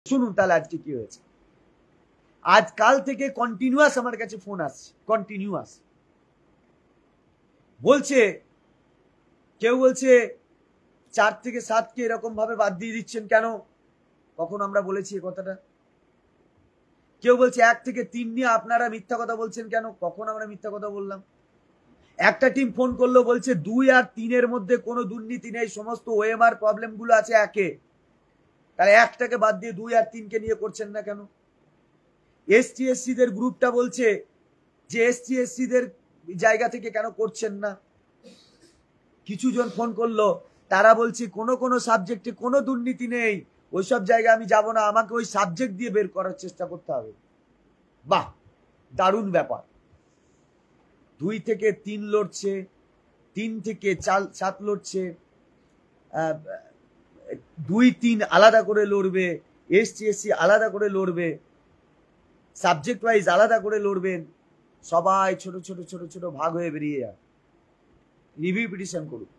শুনুন তাহলে আজকে কি হয়েছে। আজ কাল থেকে কন্টিনিউয়াস আমার কাছে ফোন আসছে, কন্টিনিউয়াস বলছে, কেউ বলছে 4 থেকে 7কে এরকম ভাবে বাদ দিয়ে দিচ্ছেন কেন, কখন আমরা বলেছি এই কথাটা? কেউ বলছে 1 থেকে 3 নিয়ে আপনারা মিথ্যা কথা বলছেন কেন, কখন আমরা মিথ্যা কথা বললাম? একটা টিম ফোন করলো বলছে 2 আর 3 মধ্যে কোনো দুর্নীতি নেই, সমস্ত ওএমআর প্রবলেম গুলো আছে 1-এ, তাহলে 1টাকে বাদ দিয়ে 2 আর 3কে নিয়ে করছেন না কেন? এসটি এসসি দের গ্রুপটা বলছে যে এসটি এসসি দের জায়গা থেকে কেন করছেন না। কিছু জন ফোন করলো, তারা বলছে কোনো কোনো সাবজেক্টে কোনো দুর্নীতি নেই, ওইসব জায়গায় আমি যাব না, আমাকে ওই সাবজেক্ট দিয়ে বের করার চেষ্টা করতে হবে। বাহ, দারুণ ব্যাপার। 2 থেকে 3 লড়ছে, 3 থেকে 7 লড়ছে, 2-3 আলাদা করে লড়বে, এসটি এসসি আলাদা করে লড়বে, সাবজেক্ট ওয়াইজ আলাদা করে লড়বেন, সবাই ছোট ছোট ছোট ছোট ভাগ হয়ে বেরিয়ে যান। রিভিউ পিটিশন করুন।